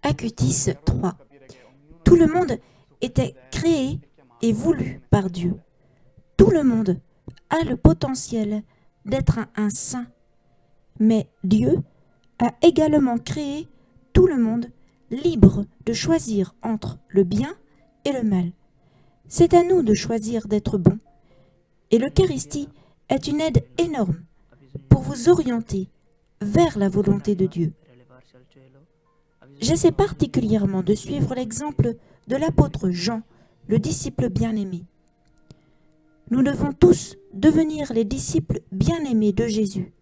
Acutis 3. Tout le monde était créé et voulu par Dieu. Tout le monde a le potentiel d'être un saint. Mais Dieu a également créé tout le monde libre de choisir entre le bien et le mal. C'est à nous de choisir d'être bons. Et l'Eucharistie est une aide énorme pour vous orienter vers la volonté de Dieu. J'essaie particulièrement de suivre l'exemple de l'apôtre Jean, le disciple bien-aimé. Nous devons tous devenir les disciples bien-aimés de Jésus.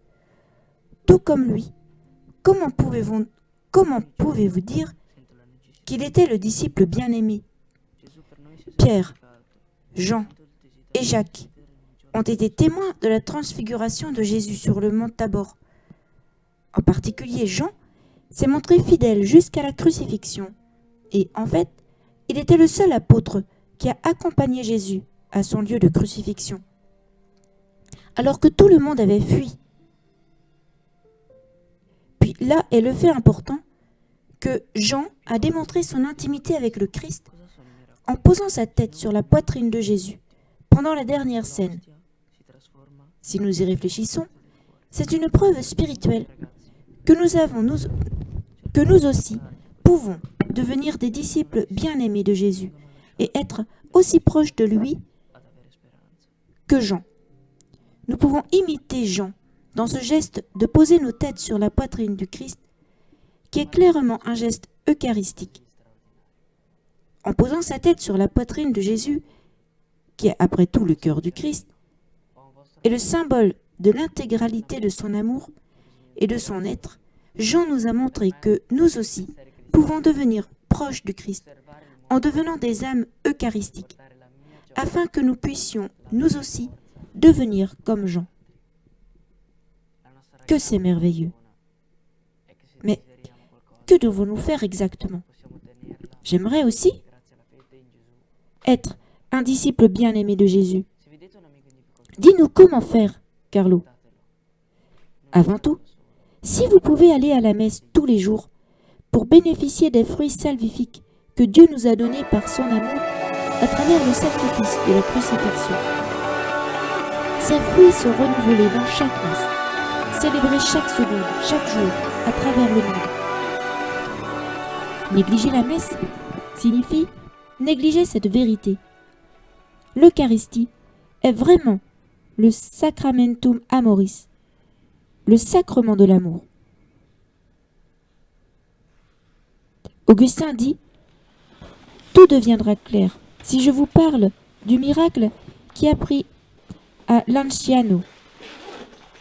Tout comme lui, comment pouvez-vous dire qu'il était le disciple bien-aimé? Pierre, Jean et Jacques ont été témoins de la transfiguration de Jésus sur le mont Tabor. En particulier, Jean s'est montré fidèle jusqu'à la crucifixion. Et en fait, il était le seul apôtre qui a accompagné Jésus à son lieu de crucifixion, alors que tout le monde avait fui. Puis là est le fait important que Jean a démontré son intimité avec le Christ en posant sa tête sur la poitrine de Jésus pendant la dernière scène. Si nous y réfléchissons, c'est une preuve spirituelle que nous aussi pouvons devenir des disciples bien-aimés de Jésus et être aussi proches de lui que Jean. Nous pouvons imiter Jean dans ce geste de poser nos têtes sur la poitrine du Christ, qui est clairement un geste eucharistique. En posant sa tête sur la poitrine de Jésus, qui est après tout le cœur du Christ, est le symbole de l'intégralité de son amour et de son être, Jean nous a montré que nous aussi pouvons devenir proches du Christ en devenant des âmes eucharistiques, afin que nous puissions, nous aussi, devenir comme Jean. Que c'est merveilleux! Mais que devons-nous faire exactement? J'aimerais aussi être un disciple bien-aimé de Jésus. Dis-nous comment faire, Carlo. Avant tout, si vous pouvez aller à la messe tous les jours pour bénéficier des fruits salvifiques que Dieu nous a donnés par son amour à travers le sacrifice de la crucifixion. Ces fruits sont renouvelés dans chaque messe, célébrés chaque seconde, chaque jour, à travers le monde. Négliger la messe signifie négliger cette vérité. L'Eucharistie est vraiment le sacramentum amoris, le sacrement de l'amour. Augustin dit « Tout deviendra clair si je vous parle du miracle qui a pris à Lanciano. »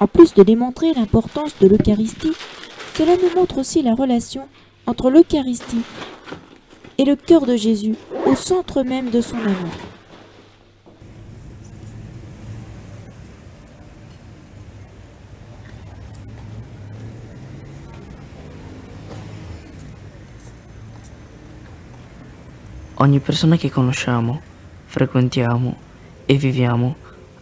En plus de démontrer l'importance de l'Eucharistie, cela nous montre aussi la relation entre l'Eucharistie et le cœur de Jésus au centre même de son amour. Ogni persona che conosciamo, frequentiamo e viviamo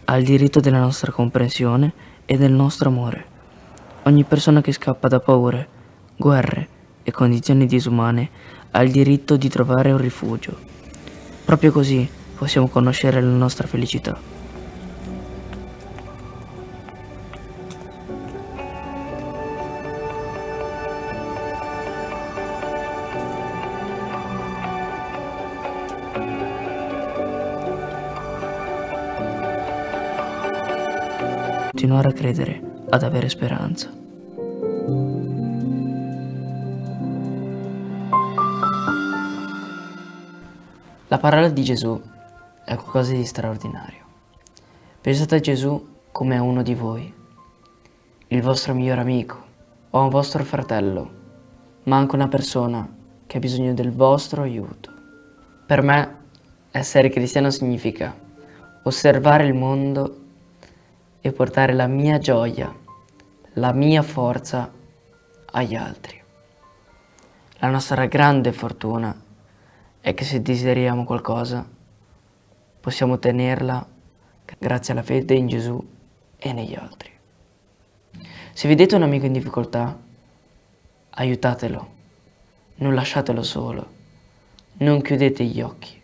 ha il diritto della nostra comprensione e del nostro amore. Ogni persona che scappa da paure, guerre e condizioni disumane ha il diritto di trovare un rifugio. Proprio così possiamo conoscere la nostra felicità. Continuare a credere, ad avere speranza. La parola di Gesù è qualcosa di straordinario. Pensate a Gesù come a uno di voi, il vostro migliore amico o un vostro fratello, ma anche una persona che ha bisogno del vostro aiuto. Per me, essere cristiano significa osservare il mondo e portare la mia gioia, la mia forza agli altri. La nostra grande fortuna è che se desideriamo qualcosa, possiamo ottenerla grazie alla fede in Gesù e negli altri. Se vedete un amico in difficoltà, aiutatelo. non lasciatelo solo, non chiudete gli occhi.